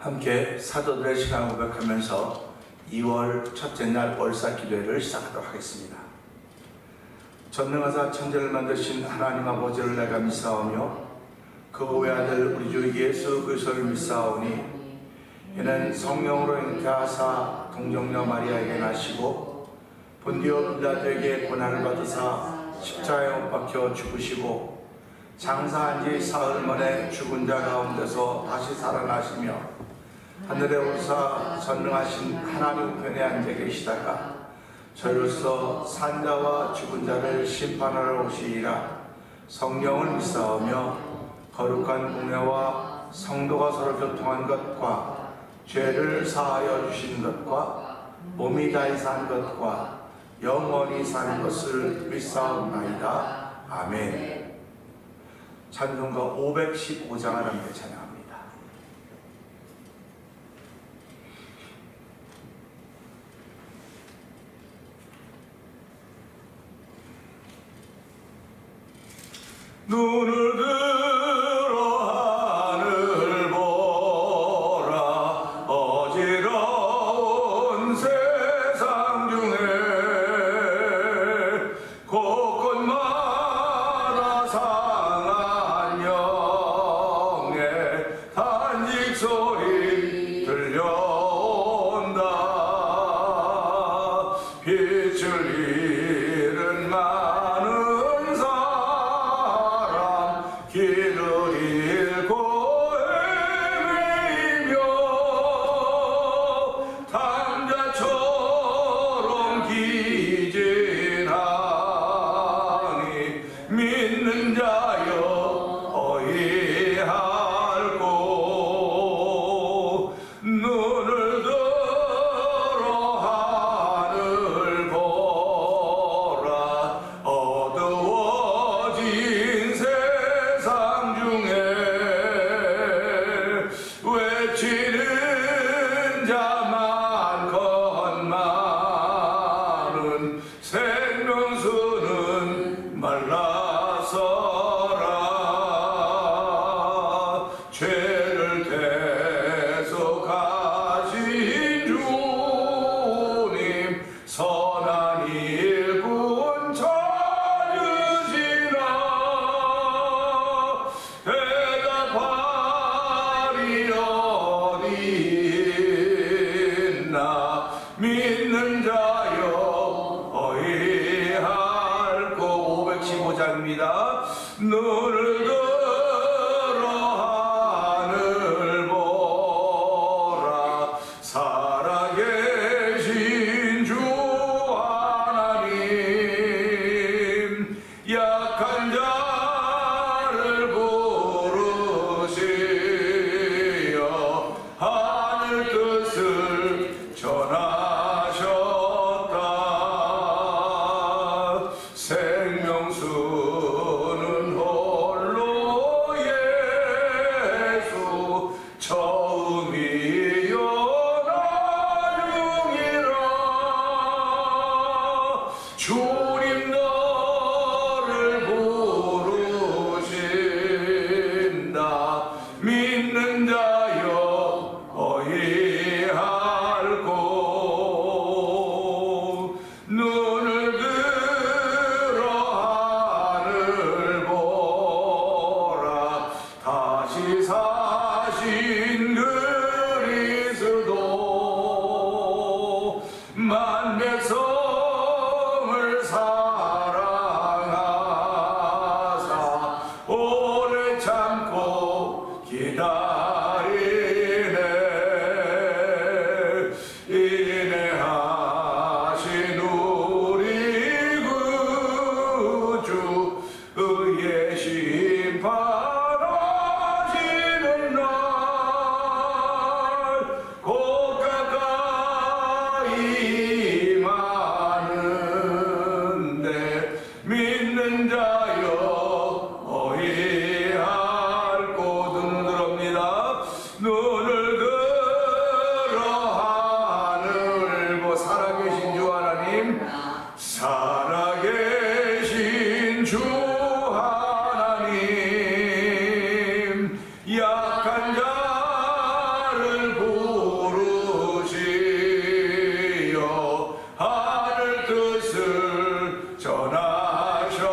함께 사도들의 신앙 고백하면서 2월 첫째 날 월사 기도회를 시작하도록 하겠습니다. 전능하사 천지를 만드신 하나님 아버지를 내가 믿사오며 그 외아들 우리 주 예수 그리스도를 믿사오니 이는 성령으로 잉태하사 동정녀 마리아에게 나시고 본디오 빌라도에게 고난을 받으사 십자가에 못 박혀 죽으시고 장사한 지 사흘 만에 죽은 자 가운데서 다시 살아나시며 하늘에 오르사 전능하신 하나님 우편에 앉아 계시다가 저희로서 산자와 죽은 자를 심판하러 오시리라. 성령을 믿사오며 거룩한 공회와 성도가 서로 교통한 것과 죄를 사하여 주신 것과 몸이 다히 산 것과 영원히 사는 것을 믿사옵나이다. 아멘. 찬송가 515장을 함께 찬양합니다. 눈을 들어 하늘 보라. 어지러운 세상 중에 곳곳마다 상한 영의 탄식 소리 들려온다. 빛을 잃은 많은 사람 길을 잃고 헤매이며 탐자처럼 기진하니 믿는 자여 어이할꼬. 눈을 들어 하늘 보라. 어두워진 세상 중에 외치는 자 많건 많은 생명수는 말라서라. 죄를 대속하신 주님 선한 일꾼 찾으시라. 대답하리 어디 나를 부르시어 하늘 뜻을 전하셨네.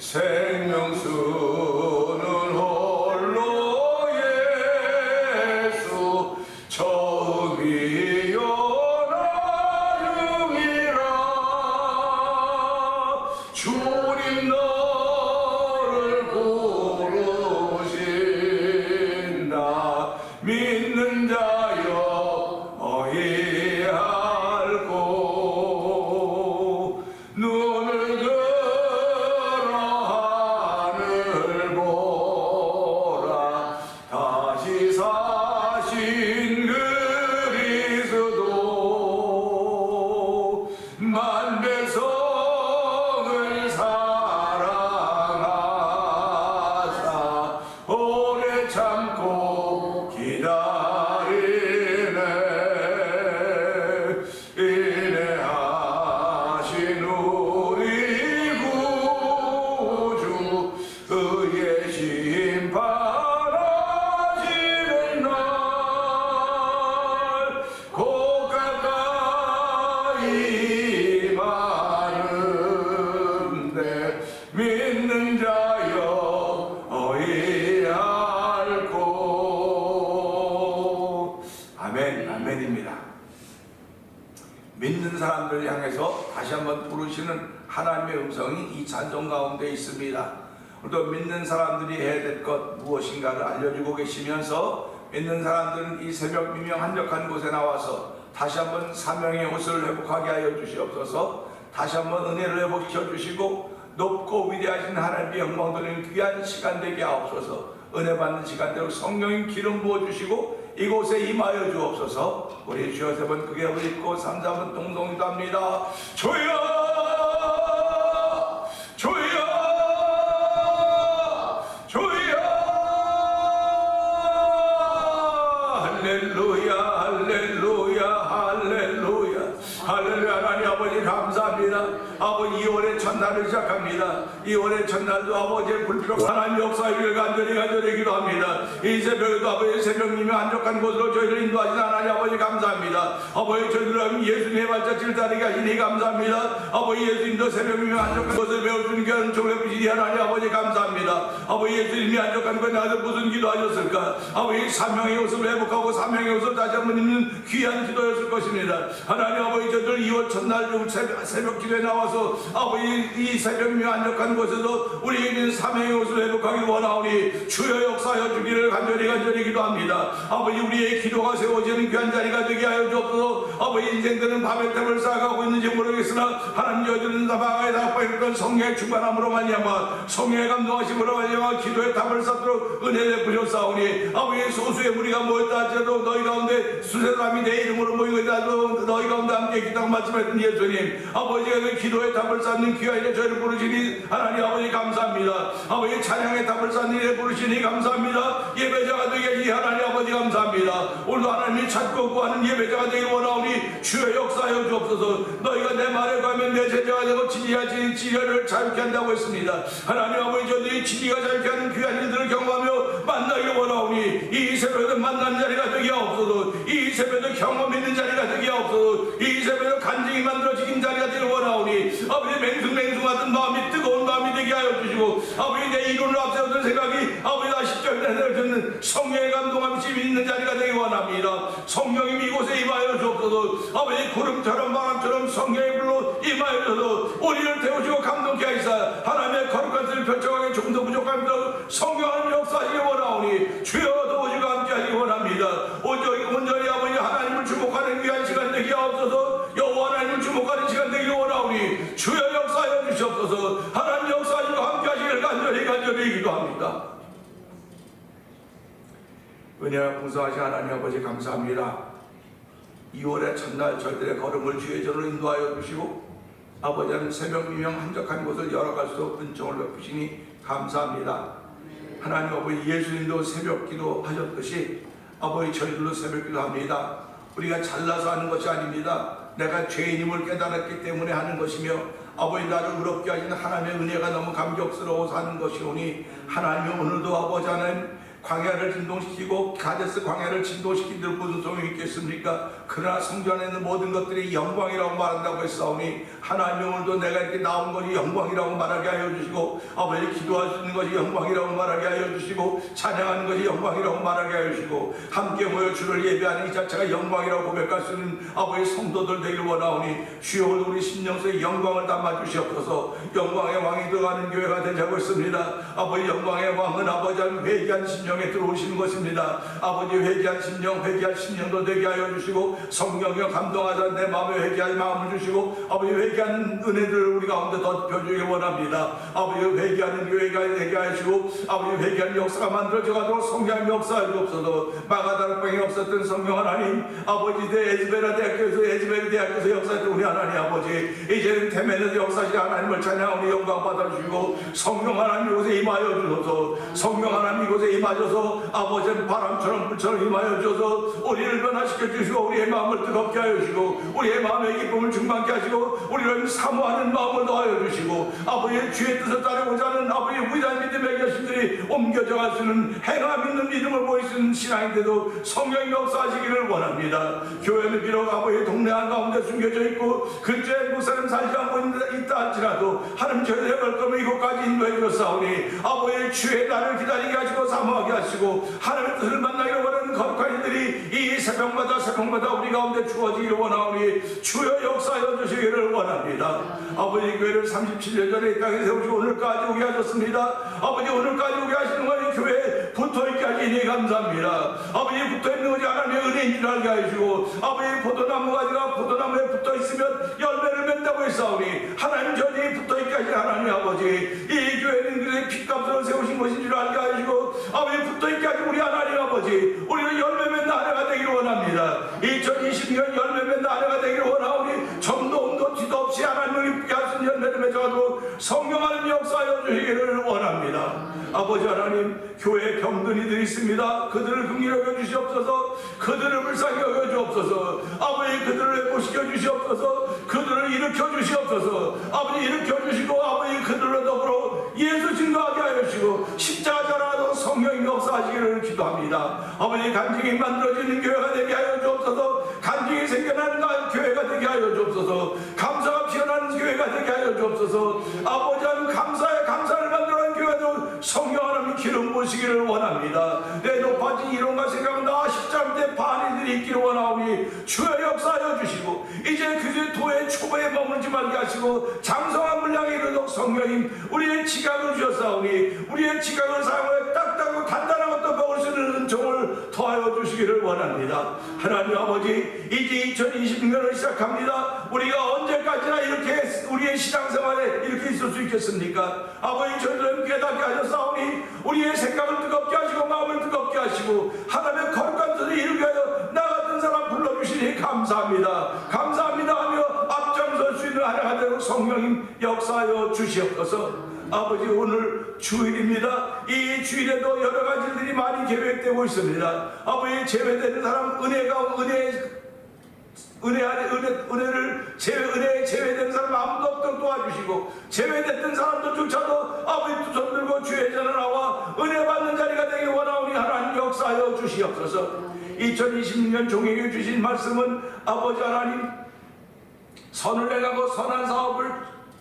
생명수는 홀로 예수 처음이요 나중이라. 주님 너를 부르신다. 믿는 자여 어이할고. 눈을 들어 하늘 보라. 다시 사신 그리스도 만배성을 사랑하사 오래 참고 기다리네. 인내하신 우리 구주 그의 심판하시는 날 곧 가까이 많은데 믿는 자여 어이할고. 아멘. 아멘입니다. 믿는 사람들을 향해서 다시 한번 부르시는 하나님의 음성이 이 찬송 가운데 있습니다. 오늘도 믿는 사람들이 해야 될 것 무엇인가를 알려주고 계시면서 믿는 사람들은 이 새벽 미명 한적한 곳에 나와서 다시 한번 사명의 옷을 회복하게 하여 주시옵소서. 다시 한번 은혜를 회복시켜 주시고 높고 위대하신 하나님의 영광 돌리는 귀한 시간 되게 하옵소서. 은혜 받는 시간대로 성령님 기름 부어주시고 이곳에 임하여 주옵소서. 우리 주여 세 번 크게 부르고 3, 4번 동동기도합니다. 주여 주여 주여. 할렐루야 할렐루야 할렐루야 할렐루야. 하나님 아버지 감사합니다. 아버지 2월의 첫날을 시작합니다. 2월의 첫날도 아버지의 불필요 하나님 역사를 간절히 기도합니다. 이 새벽에도 아버지 새벽님이 한적한 곳으로 저희를 인도하신 하나님 아버지 감사합니다. 아버지 저희들 예수님의 발자취를 따르게 하시니 감사합니다. 아버지 예수님도 새벽님이 한적한 곳을 배울 수 있는 귀한 종을 주시니 하나님 아버지 감사합니다. 아버지 예수님이 한적한 곳에 나가서 무슨 기도하셨을까? 아버지 사명의 옷을 회복하고 사명의 옷을 다시 한번 입는 귀한 기도였을 것입니다. 하나님 아버지 저희들 2월 첫날 새벽 기도에 나와서 아버지 이 새벽님이 한적한 곳에서 우리에게 있는 사명의 옷을 회복하기 원하오니 주여 역사하여 주기를 간절히 기도합니다. 아버지 우리의 기도가 세워지는 귀한 자리가 되게 하여 주옵소서. 아버지 인생들은 밤의 탑을 쌓아가고 있는지 모르겠으나 하나님 저희들은 다방에 다빠있던 성령의 충만함으로 말미암아 성령의 감동하심으로 말미암아 기도의 탑을 쌓도록 은혜 베푸셨사오니 아버지 소수의 무리가 모였다 할지라도 너희 가운데 수세 사람이 내 이름으로 모이고 있다도 너희 가운데 함께 기도하고 말씀했던 예수님 아버지가 그 기도의 탑을 쌓는 귀한 일에 저희를 부르시니 하나님 아버지 감사합니다. 아버지 찬양의 탑을 쌓는 일에 부르시니 감사합니다. 예배자가 되게 하시니 하나님 아버지 감사합니다. 오늘도 하나님이 찾고 구하는 예배자가 되길 원하오니 주여 역사하여 주옵소서. 너희가 내 말에 가면 내 제자가 되고 지리하지 지리를 자유케 한다고 했습니다. 하나님 아버지 저들이 지리가 자유케 하는 귀한 일들을 경험하며 만나기를 원하오니 이 새벽에도 만난 자리가 되게 하옵소서. 이 새벽에도 경험 있는 자리가 되게 하옵소서. 이 새벽에도 간증이 만들어지긴 자리가 되길 원하오니 아버지 맹숭맹숭하던 마음이 뜨거운 마음이 되게 하여 주시고 아버지 내 이론을 앞세우던 생각이 아버지 나 10절에 듣는 성령의 감동함이 있는 자리가 되길 원합니다. 성령님 이곳에 임하여 주옵소서. 아버지 구름처럼 바람처럼 성령의 불로 임하여 주옵소서. 우리를 태우시고 감동케 하시사 하나님의 거룩한 뜻을 펼쳐가기 조금도 부족합니다. 성령 하나님 역사하시기 원하오니 주여 도우시고 함께하시기 원합니다. 온전히 아버지 하나님을 주목하는 귀한 시간 되게 하옵소서. 여호와 하나님을 주목하는 시간 되기 원하오니 주여 역사하여 주시옵소서. 하나님 역사하시고 함께하시기를 간절히 기도합니다. 은혜와 풍성하신 하나님 아버지 감사합니다. 2월의 첫날 저희들의 걸음을 주의 전으로 인도하여 주시고 아버지는 새벽 미명 한적한 곳을 열어갈 수 없는 정을 베푸시니 감사합니다. 하나님 아버지 예수님도 새벽 기도 하셨듯이 아버지 저희들도 새벽 기도합니다. 우리가 잘나서 하는 것이 아닙니다. 내가 죄인임을 깨달았기 때문에 하는 것이며 아버지 나를 의롭게 하시는 하나님의 은혜가 너무 감격스러워서 하는 것이오니 하나님 오늘도 아버지 하나님 광야를 진동시키고 가데스 광야를 진동시킨 들 무슨 소용이 있겠습니까? 그러나 성전 안에 있는 모든 것들이 영광이라고 말한다고 했사오니 하나님 오늘도 내가 이렇게 나온 것이 영광이라고 말하게 하여 주시고 아버지 기도할 수 있는 것이 영광이라고 말하게 하여 주시고 찬양하는 것이 영광이라고 말하게 하여 주시고 함께 모여 주를 예배하는 이 자체가 영광이라고 고백할 수 있는 아버지 성도들 되길 원하오니 주여 오늘 우리 심령 속에 영광을 담아 주시옵소서. 영광의 왕이 들어가는 교회가 되자고 있습니다. 아버지 영광의 왕은 아버지 회개한 심령에 들어오시는 것입니다. 아버지 회개한 심령도 되게 하여 주시고 성령여 감동하자 내 마음에 회개할 마음을 주시고 아버지 회개하는 은혜들을 우리 가운데 덮여주길 원합니다. 아버지 회개하는 교회가 되게 하시고 아버지 회개하는 역사가 만들어져 가도록 성령의 역사할 수 없어도 마가다락방에 없었던 성령 하나님 아버지 에즈베라 대학교에서 역사했던 우리 하나님 아버지 이제는 테메네도 역사시 하나님을 찬양하니 영광 받아주시고 성령 하나님 이곳에 임하여 주소서. 성령 하나님 이곳에 임하셔서 아버지 바람처럼 불처럼 임하여 주셔서 우리를 변화시켜 주시고 우리의 마음을 뜨겁게 하여 주시고 우리의 마음의 기쁨을 충만케 하시고 우리를 사모하는 마음을 더하여 주시고 아버지의 주의 뜻을 따르고자 하는 아버지의 위대한 믿음의 결심들이 옮겨져 갈 수 있는 행함 있는 믿음을 보일 수 있는 신앙인데도 성령이 역사하시기를 원합니다. 교회는 비록 아버지의 동네 한가운데 숨겨져 있고 근처에 목사님 살지 않고 있다 할지라도 하나님 저희들의 걸음을 이곳까지 인도해 주셨사오니 아버지의 주의 날을 기다리게 하시고 사모하게 하시고 하나님의 뜻을 만나기를 원하는 거룩한 이들이 이 새벽마다 우리 가운데 주어지기를 원하오니 주여 역사하여 주시기를 원합니다. 아버지 교회를 37년 전에 이 땅에 세우시고 오늘까지 오게 하셨습니다. 아버지 오늘까지 오게 하시는 것이 교회에 붙어있게 하시니 감사합니다. 아버지 붙어있는 것이 하나님의 은혜인 줄 알게 하시고 아버지 포도나무 가지가 포도나무에 붙어있으면 열매를 맺다고 했사오니 하나님 전에 붙어있게 하신 하나님 아버지 이 교회는 그의 핏값으로 세우신 것인 줄 알게 하시고 아버지 붙어있게 하신 우리 하나님 아버지 우리는 열매 맺는 한 해가 되기를 원합니다. 2020년 열매 맺는 한 해가 되기를 원하오니 점도 온도 뒤도 없이 하나님을 이쁘게 하신 열매를 맺어가도록 성령 하나님 역사하여 주시기를 원합니다. 아버지 하나님 교회에 병든 이들이 있습니다. 그들을 긍휼히 여겨 주시옵소서. 그들을 불쌍히 여겨 주옵소서. 아버지 그들을 회복시켜 주시옵소서. 그들을 일으켜 주시옵소서. 아버지 일으켜 주시고 아버지 그들로 더불어 예수 증거하게 하여 주시고 십자가라도 성령이 역사하시기를 기도합니다. 아버지 간증이 만들어지는 교회가 되게 하여 주옵소서. 간증이 생겨나는 교회가 되게 하여 주옵소서. 감사가 피어나는 교회가 되게 하여 주옵소서. 아버지 하나님 감사에 감사를 만들어낸 교회도 성령 하나님 기름 부으시기를 원합니다. 내 높아진 이론과 생각은 다 십자가 때 반인들이 있기를 원하오니 주여 역사하여 주시고 이제 그의 도의 초보에 머물지 말게 하시고 장성한 분량에 이르도록 성령님 우리의 지각을 주셨사오니 우리의 지각을 사용해 딱딱하고 단단한 것도 먹을 수 있는 은총을 더하여 주시기를 원합니다. 하나님 아버지 이제 2020년을 시작합니다. 우리가 언제까지나 이렇게 우리의 신앙생활에 이렇게 있을 수 있겠습니까? 아버지 저희들은 깨닫게 하셨사오니 우리의 생각을 뜨겁게 하시고 마음을 뜨겁게 하시고 하나님의 거룩한 뜻을 이루게 하여 나 같은 사람 불러주시니 감사합니다. 감사합니다 하며 앞장설 수 있는 하나가 되고 성령님 역사하여 주시옵소서. 아버지 오늘 주일입니다. 이 주일에도 여러 가지 일들이 많이 계획되고 있습니다. 아버지 제외되는 사람 은혜를 제외된 사람 아무도 없도록 도와주시고 제외됐던 사람들조차도 아버지 두 손 들고 주의 전에 나와 은혜 받는 자리가 되기 원하오니 하나님 역사하여 주시옵소서. 2020년 종에게 주신 말씀은 아버지 하나님 선을 행하고 선한 사업을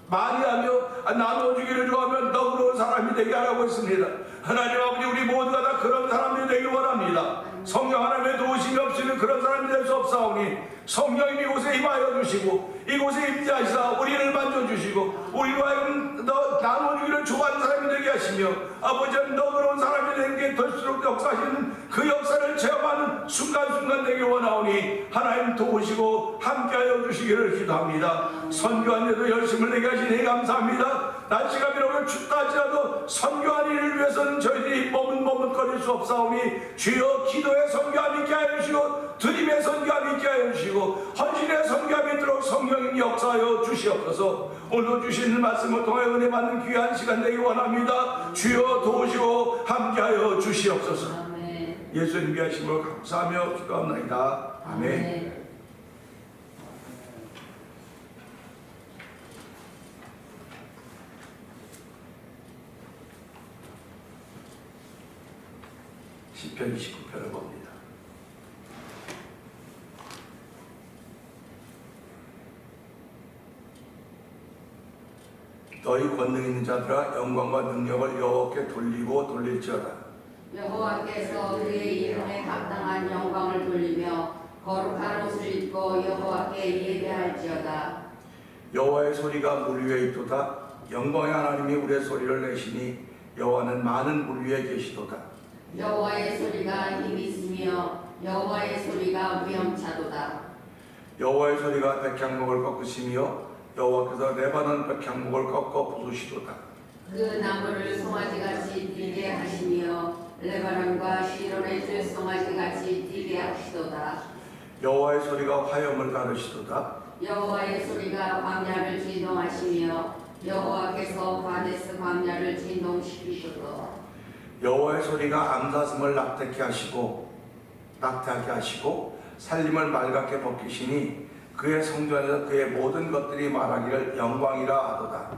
많이 하며 나눠주기를 좋아하면 너그러운 사람이 되게 하라고 했습니다. 하나님 아버지 우리 모두가 다 그런 사람이 되길 원합니다. 성령 하나님의 도우심이 없이는 그런 사람이 될 수 없사오니 성령님 이곳에 임하여 주시고 이곳에 임재하시사 우리를 만져주시고 우리로 하여금 나눠주기를 좋아하는 사람이 되게 하시며 아버지는 너그러운 사람이 되는 게 될수록 역사하시는 그 역사를 체험하는 순간순간 되길 원하오니 하나님 도우시고 함께하여 주시기를 기도합니다. 선교하는데도 열심을 내게 하시니 감사합니다. 날씨가 비록 춥다 할지라도 선교하는 일을 위해서는 저희들이 머뭇머뭇거릴 수 없사오니 주여 기도의 선교함 있게 하여 주시고 드림의 선교함 있게 하여 주시고 헌신의 선교함이 있도록 성령님 역사하여 주시옵소서. 오늘도 주시는 말씀을 통해 은혜 받는 귀한 시간 되기 원합니다. 주여 도우시고 함께하여 주시옵소서. 아멘. 예수님 귀하심을 감사하며 기도합니다. 아멘. 아멘. 시편 29편을 봅니다. 너희 권능 있는 자들아 영광과 능력을 여호와께 돌리고 돌릴지어다. 여호와께서 그의 이름에 합당한 영광을 돌리며 거룩한 옷을 입고 여호와께 예배할지어다. 여호와의 소리가 물 위에 있도다. 영광의 하나님이 우리의 소리를 내시니 여호와는 많은 물 위에 계시도다. 여호와의 소리가 힘이 있으며 여호와의 소리가 위엄차도다. 여호와의 소리가 백향목을 꺾으시며 여호와께서 레바논 백향목을 꺾어 부수시도다. 그 나무를 송아지같이 뛰게 하시며 레바논과 시론의 들 송아지같이 뛰게 하시도다. 여호와의 소리가 화염을 가르시도다. 여호와의 소리가 광야를 진동하시며 여호와께서 가데스 광야를 진동시키시도다. 여호와의 소리가 암사슴을 낙태하게 하시고 살림을 맑게 벗기시니 그의 성전에서 그의 모든 것들이 말하기를 영광이라 하도다.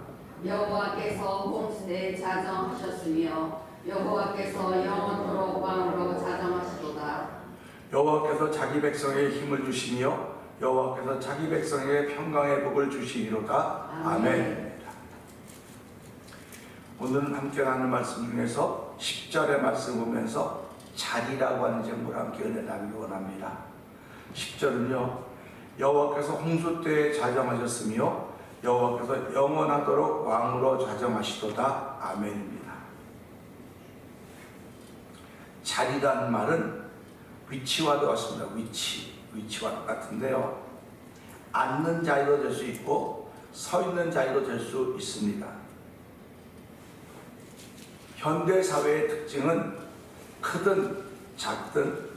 여호와께서 홍수에 자정하셨으며 여호와께서 영원토록 왕으로 자정하시도다. 여호와께서 자기 백성에게 힘을 주시며 여호와께서 자기 백성에게 평강의 복을 주시리로다. 아멘입니다. 오늘 함께 나눈 말씀 중에서 10절의 말씀 보면서 자리라고 하는 제목을 함께 은혜 나누기 원합니다. 10절은요, 여호와께서 홍수 때에 자정하셨으며 여호와께서 영원하도록 왕으로 자정하시도다. 아멘입니다. 자리라는 말은 위치와도 같습니다. 위치와 똑같은데요, 앉는 자리도 될 수 있고 서 있는 자리도 될 수 있습니다. 현대 사회의 특징은 크든 작든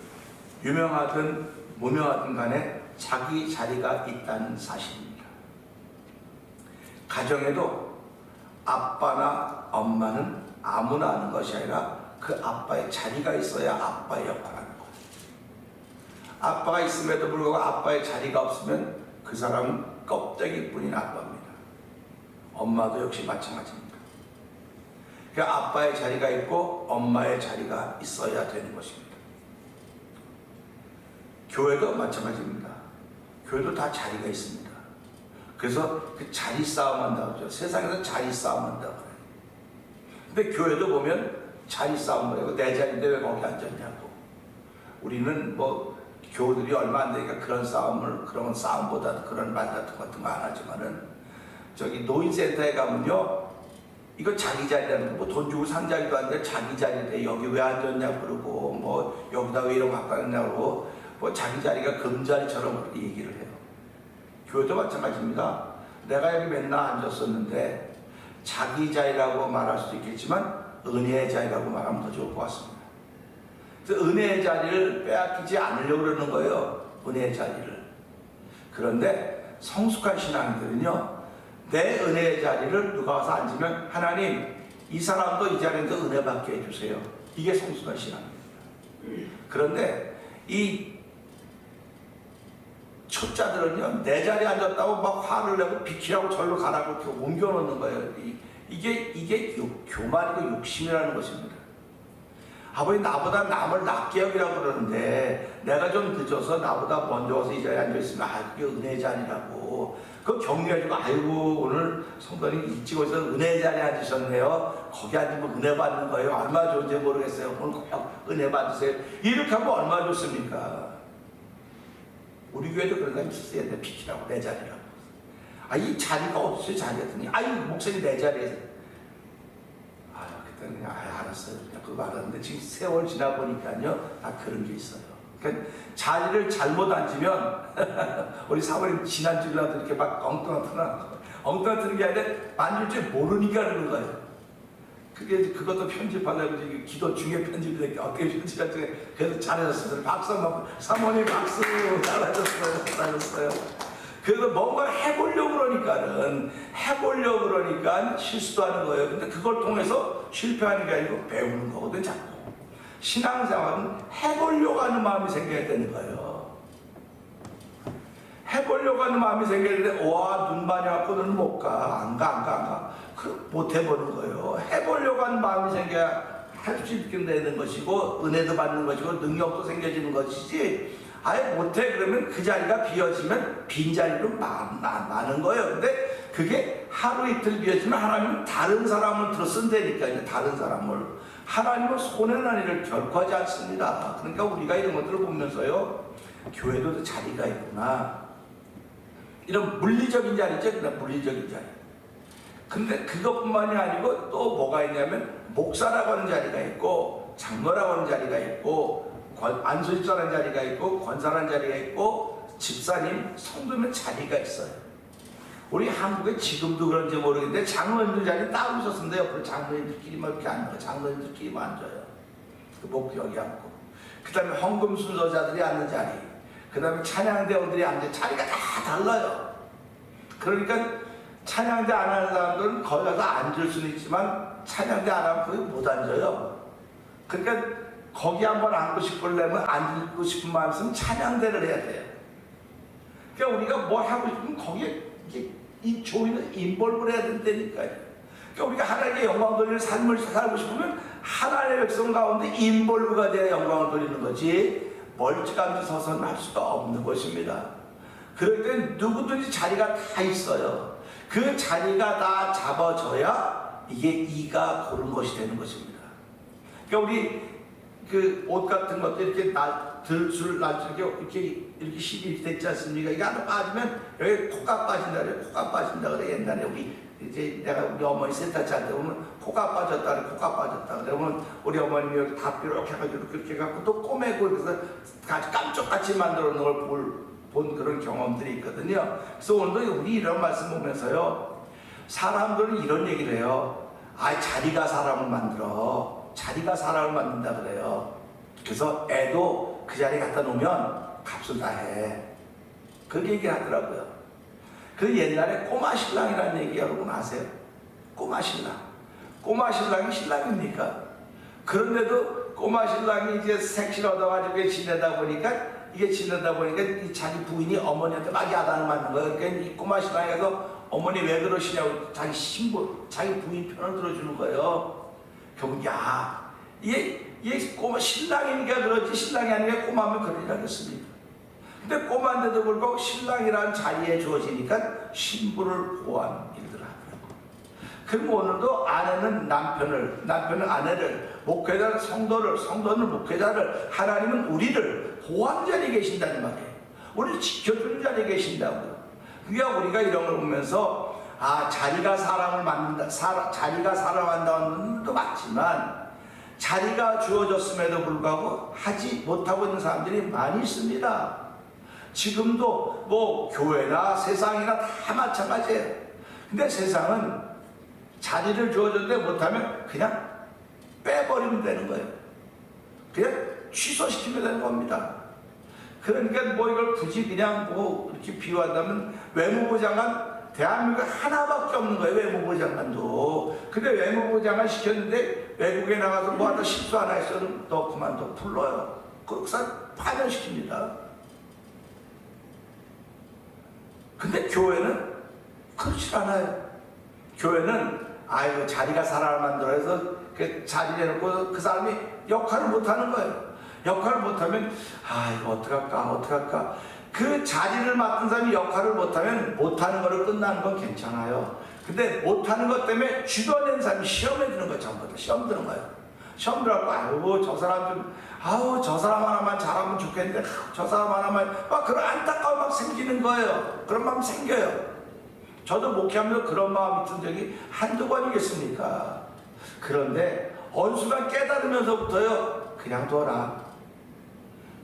유명하든 무명하든 간에 자기 자리가 있다는 사실입니다. 가정에도 아빠나 엄마는 아무나 하는 것이 아니라 그 아빠의 자리가 있어야 아빠의 역할을 하는 거예요. 아빠가 있음에도 불구하고 아빠의 자리가 없으면 그 사람은 껍데기뿐인 아빠입니다. 엄마도 역시 마찬가지입니다. 그러니까 아빠의 자리가 있고 엄마의 자리가 있어야 되는 것입니다. 교회도 마찬가지입니다. 교회도 다 자리가 있습니다. 그래서 그 자리 싸움 한다고 하죠. 세상에서 자리 싸움 한다고 해요. 근데 교회도 보면 자리 싸움을 하고 내 자리인데 왜 거기 앉았냐고. 우리는 뭐 교우들이 얼마 안 되니까 그런 싸움보다 그런 말 같은 거 안 하지만은 저기 노인센터에 가면요, 이거 자기 자리라는 거, 뭐 돈 주고 산 자리도 아닌데 자기 자리인데 여기 왜 앉았냐 그러고, 뭐 여기다 왜 이런 거 갖고 왔냐 그러고, 뭐 자기 자리가 금자리처럼 그렇게 얘기를 해요. 교회도 마찬가지입니다. 내가 여기 맨날 앉았었는데 자기 자리라고 말할 수도 있겠지만 은혜의 자리라고 말하면 더 좋을 것 같습니다. 그래서 은혜의 자리를 빼앗기지 않으려고 그러는 거예요. 은혜의 자리를. 그런데 성숙한 신앙인들은요, 내 은혜의 자리를 누가 와서 앉으면 하나님, 이 사람도 이 자리에서 은혜 받게 해주세요. 이게 성숙한 신앙입니다. 그런데 이 초짜들은요, 내 자리에 앉았다고 막 화를 내고 비키라고 절로 가라고 이렇게 옮겨놓는 거예요. 이게 교만이고 욕심이라는 것입니다. 아버지, 나보다 남을 낮게 여기라고 그러는데 내가 좀 늦어서 나보다 먼저 와서 이 자리에 앉아있으면 그게 은혜의 자리라고 그거 격려해주고, 아이고 오늘 성도님 일찍 오셔서 은혜의 자리에 앉으셨네요. 거기 앉으면 은혜 받는 거예요. 얼마나 좋은지 모르겠어요. 오늘 꼭 은혜 받으세요. 이렇게 하면 얼마나 좋습니까? 우리 교회도 그런 사람이 있었어요. 내 비키라고, 내 자리라고. 이 자리가 없어요. 자리였더니 목사님 내 자리에서. 그때는 그냥 알았어요. 그냥 그거 알았는데 지금 세월 지나 보니까요, 다 그런 게 있어요. 그러니까 자리를 잘못 앉으면 우리 사모님 지난주라도 이렇게 막 엉뚱한 트는 게 아니라 앉을 줄 모르니까 그러는 거예요. 그것도 편집하려고 기도 중에 편집이 되니까 어떻게 편집할지. 그래서 잘하셨어요. 박수 한번. 사모님 박수. 잘하셨어요. 그래서 뭔가 해보려고 그러니까 실수도 하는 거예요. 근데 그걸 통해서 실패하는 게 아니고 배우는 거거든, 자꾸. 신앙생활은 해보려고 하는 마음이 생겨야 되는 거예요. 해보려고 하는 마음이 생겨야 되는데, 눈 많이 왔고 너는 못 가. 안 가. 못 해보는 거예요. 해보려고 하는 마음이 생겨야 할 수 있게 되는 것이고 은혜도 받는 것이고 능력도 생겨지는 것이지, 아예 못해 그러면 그 자리가 비어지면 빈자리로 많은 거예요. 근데 그게 하루 이틀 비어지면 하나님은 다른 사람을 들어 쓴다니까요. 다른 사람을. 하나님은 손해난 일을 결코 하지 않습니다. 그러니까 우리가 이런 것들을 보면서요, 교회도 자리가 있구나, 이런 물리적인 자리죠. 그냥 물리적인 자리. 근데 그것뿐만이 아니고 또 뭐가 있냐면, 목사라고 하는 자리가 있고, 장로라고 하는 자리가 있고, 안수집사라는 자리가 있고, 권사라는 자리가 있고, 집사님, 성도면 자리가 있어요. 우리 한국에 지금도 그런지 모르겠는데 장로님들 자리 따로 있었는데 옆으로 장로님들끼리만 이렇게 앉아요. 장로님들끼리만 앉아요. 그 목격이 앉고, 그 다음에 헌금 순서자들이 앉는 자리, 그 다음에 찬양대원들이 앉는 자리가 다 달라요. 그러니까 찬양대 안 하는 사람들은 거기 가서 앉을 수는 있지만 찬양대 안 하면 거기 못 앉아요. 그러니까 거기 한번 앉고 싶으려면, 앉고 싶은 마음 있으면 찬양대를 해야 돼요. 그러니까 우리가 뭘 하고 싶으면 거기에 이 조인을 인볼브를 해야 된다니까요. 그러니까 우리가 하나님께 영광 돌리는 삶을 살고 싶으면 하나님의 백성 가운데 인볼브가 돼야 영광을 돌리는 거지, 멀찌감치 서서는 할 수가 없는 것입니다. 그럴 땐 누구든지 자리가 다 있어요. 그 자리가 다 잡아져야 이게 이가 고른 것이 되는 것입니다. 그러니까 우리 그 옷 같은 것도 이렇게 들술 이렇게 실이 됐지 않습니까? 이게 하나 빠지면 여기 코가 빠진다 그래. 코가 빠진다 그래. 옛날에 우리 내가 우리 어머니 세탁자한테 보면 코가 빠졌다 그래. 코가 빠졌다 그래. 그러면 우리 어머님이 여기 다 이렇게 해가지고 이렇게 해갖고 또 꼬매고, 그래서 깜짝같이 만들어 놓은 걸 본 그런 경험들이 있거든요. 그래서 오늘도 우리 이런 말씀 보면서요, 사람들은 이런 얘기를 해요. 자리가 사람을 만들어. 자리가 사람을 만든다 그래요. 그래서 애도 그 자리에 갖다 놓으면 값을 다 해. 그렇게 얘기하더라고요. 그 옛날에 꼬마 신랑이라는 얘기 여러분 아세요? 꼬마 신랑. 꼬마 신랑이 신랑입니까? 그런데도 꼬마 신랑이 이제 색실 얻어가지고 지내다 보니까 이 자기 부인이 어머니한테 막 야단을 맞는 거예요. 그러니까 이 꼬마 신랑이 가서 어머니 왜 그러시냐고 자기 신부, 자기 부인 편을 들어주는 거예요. 결국 이게 꼬마 신랑이니까 그렇지, 신랑이 아니라 꼬마면 그러려겠습니까? 근데 꼬마인데도 불구하고 신랑이라는 자리에 주어지니까 신부를 보호하는 일들을 하더라고요. 그럼 오늘도 아내는 남편은 아내를, 목회자는 성도는 목회자를, 하나님은 우리를 보호하는 자리에 계신다는 말이에요. 우리를 지켜주는 자리에 계신다고요. 그러니까 우리가 이런 걸 보면서 자리가 사람을 만든다, 자리가 사랑한다는 것도 맞지만 자리가 주어졌음에도 불구하고 하지 못하고 있는 사람들이 많이 있습니다. 지금도 뭐 교회나 세상이나 다 마찬가지예요. 근데 세상은 자리를 주어줬는데 못하면 그냥 빼버리면 되는 거예요. 그냥 취소시키면 되는 겁니다. 그러니까 뭐 이걸 굳이 그냥 뭐 이렇게 비유한다면 외무부 장관, 대한민국에 하나밖에 없는 거예요. 외무부 장관도. 근데 외무부 장관 시켰는데 외국에 나가서 뭐 하나 실수 하나 했어도 너 그만둬 불러요. 그 사람 파면시킵니다. 근데 교회는 그렇지 않아요. 교회는 자리가 사람을 만들어서 그 자리를 해놓고 그 사람이 역할을 못하는 거예요. 역할을 못하면 이거 어떡할까. 그 자리를 맡은 사람이 역할을 못하면 못하는 거로 끝나는 건 괜찮아요. 근데 못하는 것 때문에 주도하는 사람이 시험에 드는 거예요. 전부 다 시험 드는 거예요. 시험 들어갖고 저 사람 하나만 잘하면 좋겠는데 저 사람 하나만 막 그런 안타까운 마음 생기는 거예요. 그런 마음 생겨요. 저도 목회하면서 그런 마음이 든 적이 한두 번이겠습니까? 그런데 어느 순간 깨달으면서부터요, 그냥 둬라.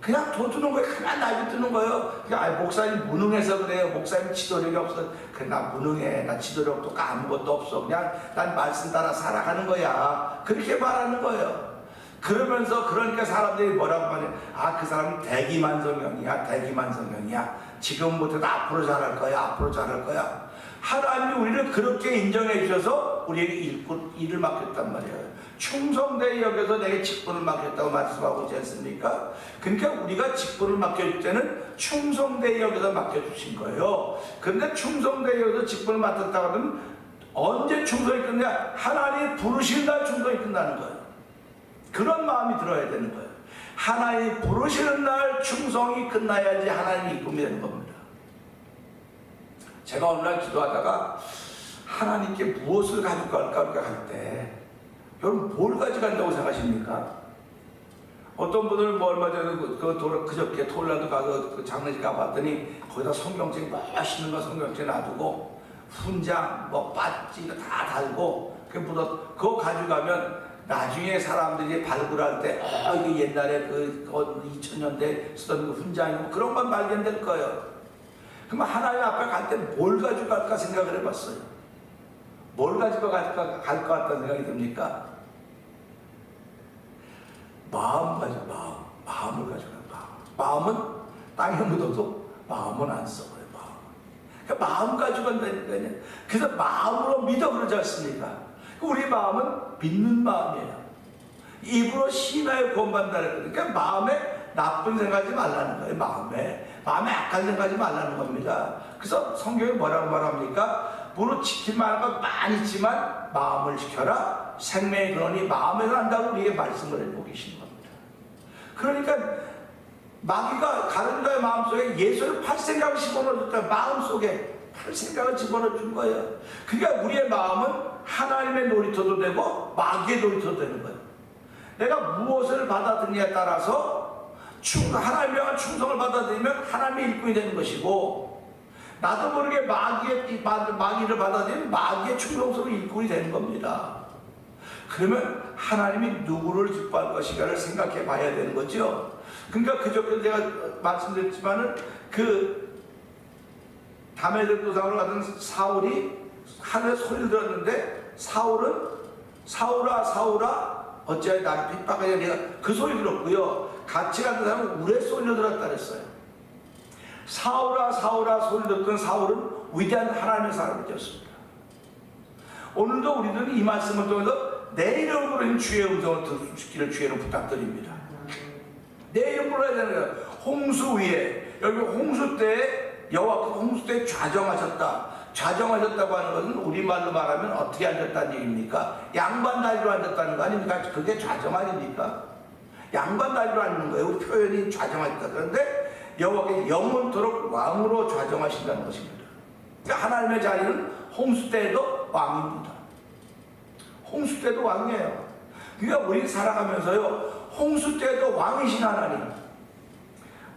그냥 둬두는 거예요. 그냥 놔두는 거예요. 그냥 목사님 무능해서 그래요. 목사님 지도력이 없어. 그래, 나 무능해. 나 지도력도 아무것도 없어. 그냥 난 말씀 따라 살아가는 거야. 그렇게 말하는 거예요. 그러니까 사람들이 뭐라고 말해? 그 사람은 대기만성형이야. 지금 못해도 앞으로 잘할 거야. 하나님이 우리를 그렇게 인정해 주셔서 우리에게 일을 맡겼단 말이에요. 충성되이 여겨서 내게 직분을 맡겼다고 말씀하고 있지 않습니까? 그러니까 우리가 직분을 맡겨줄 때는 충성되이 여겨서 맡겨주신 거예요. 그런데 충성되이 여겨서 직분을 맡았다고 하면 언제 충성이 끝나냐? 하나님이 부르신 날 충성이 끝나는 거예요. 그런 마음이 들어야 되는 거예요. 하나님 부르시는 날 충성이 끝나야지 하나님이 이쁨이 되는 겁니다. 제가 오늘날 기도하다가 하나님께 무엇을 가지고 갈까 할 때 여러분 뭘 가져간다고 생각하십니까? 어떤 분들은 뭐 얼마 전에 그저께 토요일날도 가서 그 장례식 가봤더니 거기다 성경책 멋있는 거 성경책 놔두고 훈장 뭐 빠지 다 달고 그거 가져가면 나중에 사람들이 발굴할 때 이게 옛날에 그 2000년대 쓰던 그 훈장이고 그런 건 발견될 거예요. 그러면 하나님 앞에 갈 때 뭘 가지고 갈까 생각을 해봤어요. 뭘 가지고 갈 것 같다는 생각이 듭니까? 마음을 가지고 가요. 마음은 땅에 묻어도 마음은 안 썩어요. 그러니까 마음 가지고 간다니까요. 그래서 마음으로 믿어 그러지 않습니까? 우리 마음은 믿는 마음이에요. 입으로 신하여 구원받는다는 거예요. 그러니까 마음에 나쁜 생각하지 말라는 거예요. 마음에 악한 생각하지 말라는 겁니다. 그래서 성경에 뭐라고 말합니까? 무릇 지킬 만한 건 많이 있지만 마음을 지켜라. 생명의 근원이 마음에서 난다고 우리에게 말씀을 해주고 계시는 겁니다. 그러니까 마귀가 가룟유다의 마음속에 예수를 팔 생각을 집어넣었다. 마음속에 팔 생각을 집어넣어 준 거예요. 그러니까 우리의 마음은 하나님의 놀이터도 되고 마귀의 놀이터도 되는 거예요. 내가 무엇을 받아들이냐에 따라서 하나님에 대한 충성을 받아들이면 하나님의 일꾼이 되는 것이고, 나도 모르게 마귀를 받아들이면 마귀의 충성스러운 일꾼이 되는 겁니다. 그러면 하나님이 누구를 기뻐할 것인가를 생각해 봐야 되는 거죠. 그러니까 그저께 제가 말씀드렸지만은 그 다메섹 도상으로 가던 사울이 하늘에 소리를 들었는데 사울아 어찌하여 나를 핍박하냐. 내가 그 소리 들었고요. 같이 가는 사람은 우레 소리를 들었다 그랬어요. 사울아 소리 듣던 사울은 위대한 하나님의 사람이 되었습니다. 오늘도 우리는 이 말씀을 통해서 내 이름으로 부르는 주의 음성을 듣기를 주의로 부탁드립니다. 내 이름 불러야 되는 거예요. 홍수 위에, 여기 홍수 때에 여호와께서 홍수 때에 좌정하셨다고 하는 것은 우리말로 말하면 어떻게 앉았다는 얘기입니까? 양반 다리로 앉았다는 거 아닙니까? 그게 좌정 아닙니까? 양반 다리로 앉는 거예요. 우리 표현이 좌정하셨다. 그런데 여호와께서 영원토록 왕으로 좌정하신다는 것입니다. 그러니까 하나님의 자리는 홍수 때에도 왕입니다. 홍수 때도 왕이에요. 그러니까 우리 살아가면서요, 홍수 때도 왕이신 하나님.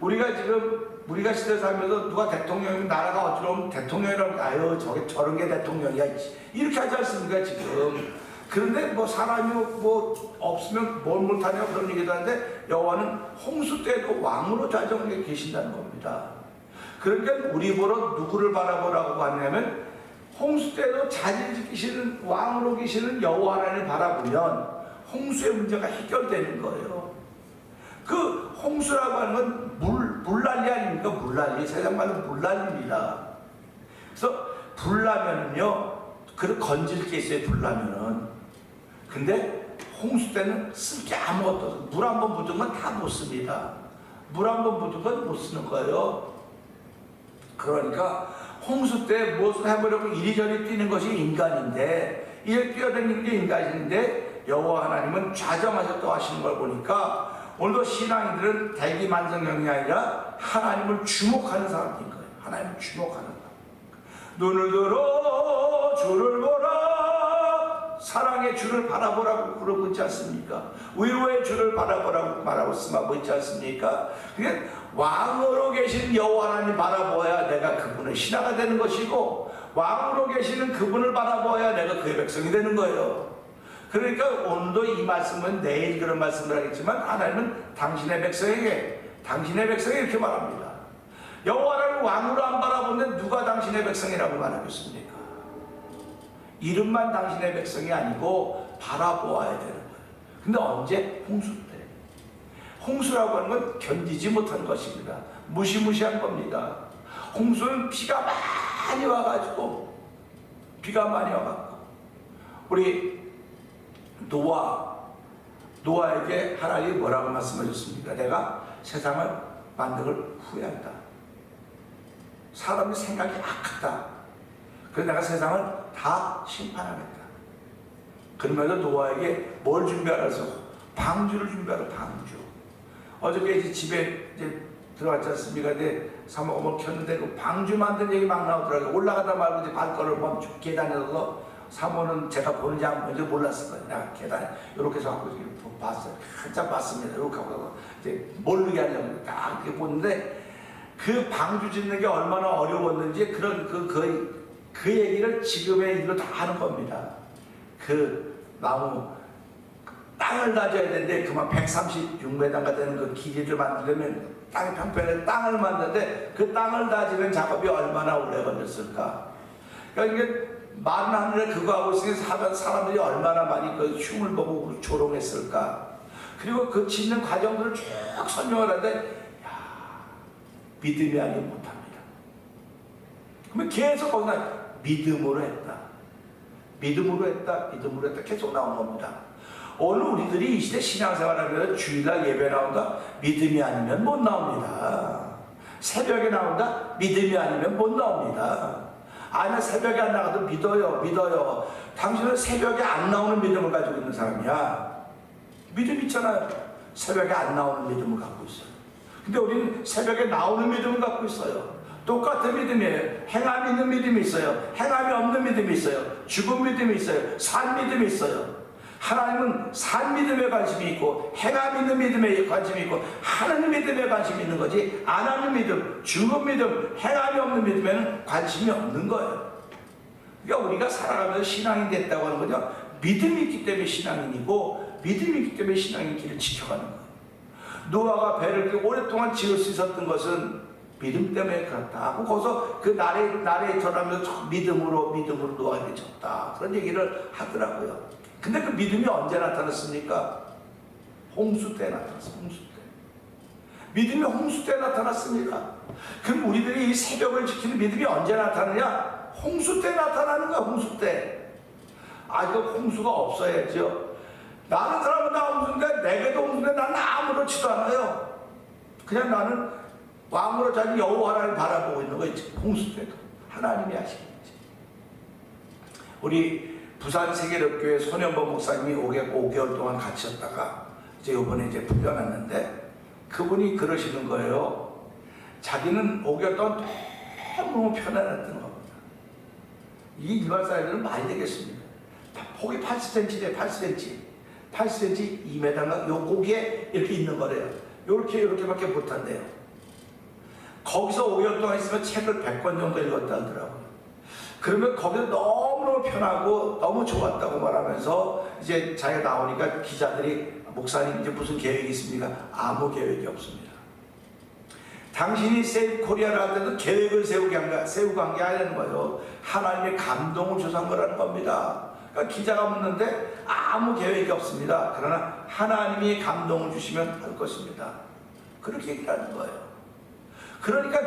우리가 시대 살면서 누가 대통령이면 나라가 어쩌면 대통령이라고 저런 게 대통령이야 이렇게 하지 않습니까 지금. 그런데 뭐 사람이 뭐 없으면 뭘 못하냐고 그런 얘기도 하는데 여호와는 홍수 때도 왕으로 좌정하게 계신다는 겁니다. 그러니까 우리 보러 누구를 바라보라고 하냐면 홍수 때도 자질 지키시는 왕으로 계시는 여호와 하나님을 바라보면 홍수의 문제가 해결되는 거예요. 그 홍수라고 하는 건 물난리 아닙니까? 물난리. 세상 말로 물난리입니다. 그래서 불나면은요, 건질 게 있어요, 불나면은. 근데 홍수 때는 쓸 게 아무것도 없어요. 물 한 번 묻으면 다 못 씁니다. 물 한 번 묻으면 못 쓰는 거예요. 그러니까 홍수 때 무엇을 해보려고 이리저리 뛰는 것이 인간인데, 이렇게 뛰어다니는 게 인간인데 여호와 하나님은 좌정하셨다고 하시는 걸 보니까 오늘도 신앙인들은 대기만성형이 아니라 하나님을 주목하는 사람인 거예요. 하나님을 주목하는 사람. 눈을 들어 주를 보라. 사랑의 주를 바라보라고 그러고 있지 않습니까? 위로의 주를 바라보라고 말하고 쓰고 있지 않습니까? 그게 왕으로 계신 여호와 하나님 바라보아야 내가 그분의 신하가 되는 것이고, 왕으로 계시는 그분을 바라보아야 내가 그의 백성이 되는 거예요. 그러니까 오늘도 이 말씀은 내일 그런 말씀을 하겠지만 하나님은 당신의 백성에게 이렇게 말합니다. 여호와를 왕으로 안 바라보는데 누가 당신의 백성이라고 말하겠습니까? 이름만 당신의 백성이 아니고 바라보아야 되는 거예요. 근데 언제? 홍수 때. 홍수라고 하는 건 견디지 못한 것입니다. 무시무시한 겁니다. 홍수는 비가 많이 와가지고 우리 노아에게 하나님이 뭐라고 말씀하셨습니까? 내가 세상을 만든 걸 후회한다. 사람의 생각이 악하다. 그래서 내가 세상을 다 심판하겠다. 그러면서 노아에게 뭘 준비하라서 방주를 준비하러 방주. 어저께 이제 집에 이제 들어갔지 않습니까? 근데 사모금을 켰는데 그 방주 만든 얘기 막 나오더라고요. 올라가다 말고 이제 발걸음을 멈추 계단에서 사모는 제가 보는지 안 보는지 몰랐을 거예요. 내가 계단에 이렇게 해서 하고 봤어요. 한참 봤습니다. 이렇게 하고 이제 모르게 하려고 딱 이렇게 보는데 그 방주 짓는 게 얼마나 어려웠는지 그런 그 얘기를 지금의 일로 다 하는 겁니다. 그 나무 땅을 다져야 되는데 그만 136m가 되는 그 길이를 만들려면 땅이 평평한 땅을 만드는데 그 땅을 다지는 작업이 얼마나 오래 걸렸을까. 그러니까 이게 마른 하늘에 그거 하고 있으니까 사람들이 얼마나 많이 그 흉을 보고 조롱했을까. 그리고 그 짓는 과정들을 쭉 설명을 하는데 믿음이 아니면 못합니다. 그러면 계속 거기서 믿음으로 했다. 믿음으로 했다. 믿음으로 했다. 계속 나온 겁니다. 오늘 우리들이 이 시대 신앙생활하면서 주일날 예배 나온다. 믿음이 아니면 못 나옵니다. 새벽에 나온다. 믿음이 아니면 못 나옵니다. 아니 새벽에 안 나가도 믿어요. 당신은 새벽에 안 나오는 믿음을 가지고 있는 사람이야. 믿음 있잖아요. 새벽에 안 나오는 믿음을 갖고 있어요. 근데 우리는 새벽에 나오는 믿음을 갖고 있어요. 똑같은 믿음이에요. 행함이 있는 믿음이 있어요. 행함이 없는 믿음이 있어요. 죽은 믿음이 있어요. 산 믿음이 있어요. 하나님은 산 믿음에 관심이 있고 행함 있는 믿음에 관심이 있고 하나님 믿음에 관심이 있는 거지 안 하는 믿음, 죽은 믿음, 행함이 없는 믿음에는 관심이 없는 거예요. 그러니까 우리가 살아가면서 신앙이 됐다고 하는 거죠. 믿음이 있기 때문에 신앙인이고 믿음이 있기 때문에 신앙의 길을 지켜가는 거예요. 노아가 배를 오랫동안 지을 수 있었던 것은 믿음 때문에 그렇다 하고 거기서 그 나레이터라면서 믿음으로 노아에게 졌다 그런 얘기를 하더라고요. 근데 그 믿음이 언제 나타났습니까? 홍수 때 나타났어요. 홍수 때. 믿음이 홍수 때 나타났습니까? 그럼 우리들이 이 새벽을 지키는 믿음이 언제 나타나냐? 홍수 때 나타나는 거야. 홍수 때. 그 홍수가 없어야죠. 나는 사람은 다 홍수인데 내게도 홍수인데 나는 아무렇지도 않아요. 그냥 나는 왕으로 자기 여호와 하나님을 바라보고 있는 거예요. 홍수 때도 하나님이 하시겠지. 우리 부산 세계력교회 손현범 목사님이 5개월 동안 갇혔다가 이제 이번에 이제 풀려났는데 그분이 그러시는 거예요. 자기는 5개월 동안 너무 편안했던 겁니다. 이 일반 사람들은 많이 되겠습니다. 폭이 80cm래 80cm 2m인가 요 고기에 이렇게 있는 거래요. 이렇게밖에 못한대요. 거기서 5개월 동안 있으면 책을 100권 정도 읽었다 하더라고요. 그러면 거기서 너무너무 편하고 너무 좋았다고 말하면서 이제 자기가 나오니까 기자들이 목사님 이제 무슨 계획이 있습니까? 아무 계획이 없습니다. 당신이 세이브 코리아를 할 때도 계획을 세우고 한 게 아니라는 거예요. 하나님의 감동을 줘서 한 거라는 겁니다. 그러니까 기자가 묻는데 아무 계획이 없습니다. 그러나 하나님이 감동을 주시면 할 것입니다. 그렇게 얘기하는 거예요. 그러니까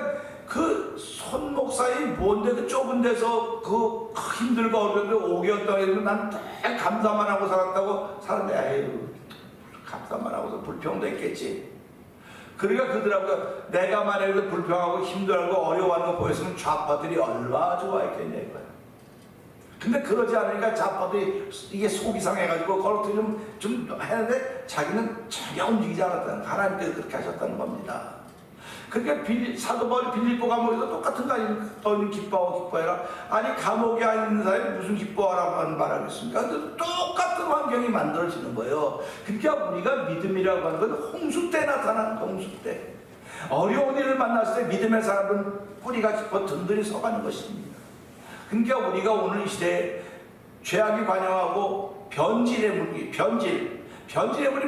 그 손 목사의 뭔데 그 좁은 데서 그 힘들고 어려운데 5개월 동안 난 감사만 하고 살았다고 사람들이 에이 감사만 하고서 불평도 했겠지. 그러니까 그들하고 내가 만약에 불평하고 힘들고 어려워하는 거 보였으면 좌파들이 얼마나 좋아했겠냐 이거야. 근데 그러지 않으니까 좌파들이 이게 속이 상해가지고 그렇게 좀 했는데 자기는 전혀 움직이지 않았다는 하나님께서 그렇게 하셨다는 겁니다. 그러니까 사도 바울이 빌립보 감옥에서 똑같은 거 아닙니까? 너희는 기뻐해라. 아니 감옥에 있는 사람이 무슨 기뻐하라고 하는 말하겠습니까? 근데 똑같은 환경이 만들어지는 거예요. 그러니까 우리가 믿음이라고 하는 건 홍수 때 나타나는 홍수 때. 어려운 일을 만났을 때 믿음의 사람은 뿌리가 깊어 든든히 서가는 것입니다. 그러니까 우리가 오늘 이 시대에 죄악이 관영하고 변질의 물이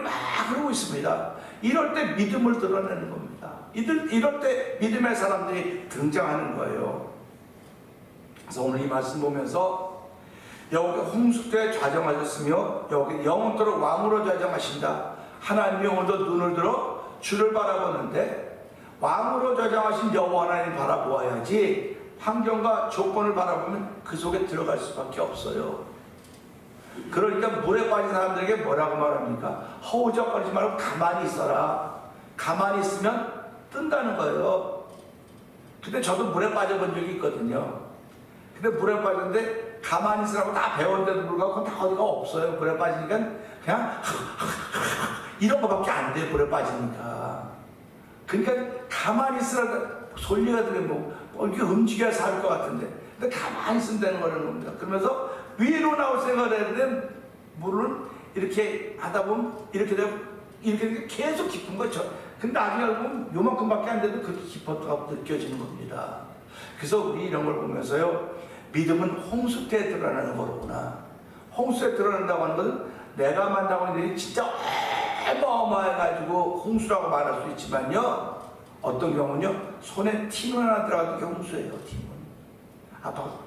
막 흐르고 있습니다. 이럴 때 믿음을 드러내는 겁니다. 이럴 때 믿음의 사람들이 등장하는 거예요. 그래서 오늘 이 말씀 보면서 여기 홍수 때 좌정하셨으며 여기 영원토록 왕으로 좌정하신다. 하나님이 오늘도 눈을 들어 주를 바라보는데 왕으로 좌정하신 여호와 하나님 바라보아야지 환경과 조건을 바라보면 그 속에 들어갈 수밖에 없어요. 그러니까 물에 빠진 사람들에게 뭐라고 말합니까? 허우적거리지 말고 가만히 있어라. 가만히 있으면 뜬다는 거예요. 근데 저도 물에 빠져본 적이 있거든요. 근데 물에 빠졌는데 가만히 있으라고 다 배웠는데도 불구하고 다 어디가 없어요. 물에 빠지니까 그냥 이런 거밖에 안 돼, 불에 빠지니까. 그러니까 가만히 있으라 소리가 들리면 이렇게 움직여야 살 것 같은데, 근데 가만히 있으면 되는 거라는 겁니다. 그러면서 위로 나올 생각을 해야 되는데 물은 이렇게 하다 보면 이렇게 되고 이렇게 계속 깊은 거죠. 근데 나중에 알고 보면 요만큼밖에 안 돼도 그렇게 깊었다고 느껴지는 겁니다. 그래서 우리 이런 걸 보면서요, 믿음은 홍수 때 드러나는 거로구나. 홍수 때 드러난다고 하는 것은 내가 만나고 있는 일이 진짜 어마어마해가지고 홍수라고 말할 수 있지만요, 어떤 경우는요, 손에 티문 하나 들어가도 그게 홍수예요. 티문. 아파서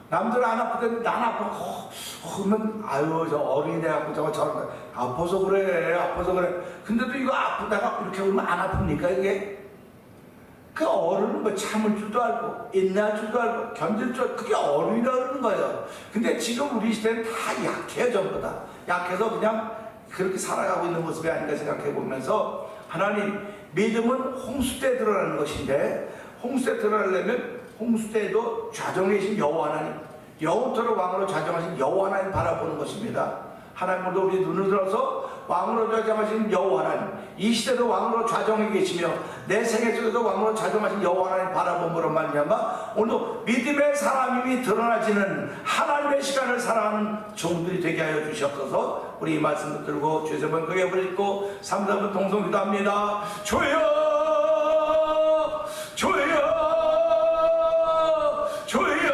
남들은 안 아프던데 난 아파서 그러면 아유 저 어린이 돼갖고 저런 아파서 그래, 아파서 그래. 근데도 이거 아프다가 이렇게 오면 안 아픕니까 이게? 그 어른은 뭐 참을 줄도 알고 인내할 줄도 알고 견딜 줄 알고, 그게 어른이라 그러는 거예요. 근데 지금 우리 시대는 다 약해요. 전부 다 약해서 그냥 그렇게 살아가고 있는 모습이 아닌가 생각해 보면서, 하나님, 믿음은 홍수 때 드러나는 것인데, 홍수 때 드러나려면 홍수 때에도 좌정하신 여호와 하나님, 영원토록 왕으로 좌정하신 여호와 하나님 바라보는 것입니다. 하나님도 우리 눈을 들어서 왕으로 좌정하신 여호와 하나님, 이 시대도 왕으로 좌정해 계시며 내 생애 속에도 왕으로 좌정하신 여호와 하나님 바라봄으로 말미암아 오늘도 믿음의 사람임이 드러나지는 하나님의 시간을 살아가는 종들이 되게 하여 주시옵소서. 우리 이 말씀 붙들고 주의 세 번 크게 부르짖고 3, 4분 동성 기도합니다. 주여, 주여, 주여.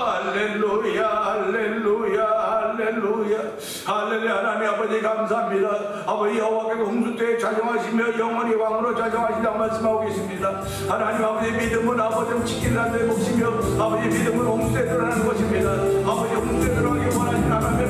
할렐루야, 할렐루야, 할렐루야, 할렐루야. 하나님 아버지 감사합니다. 아버지 여호와께서 홍수 때에 좌정하시며 영원히 왕으로 좌정하신다고 말씀하고 계십니다. 하나님 아버지, 믿음은 아버지 지키는 자들의 몫이며 아버지 믿음은 홍수 때에 드러나는 것입니다. 아버지 홍수 때에 드러나기 원하시는 하나님의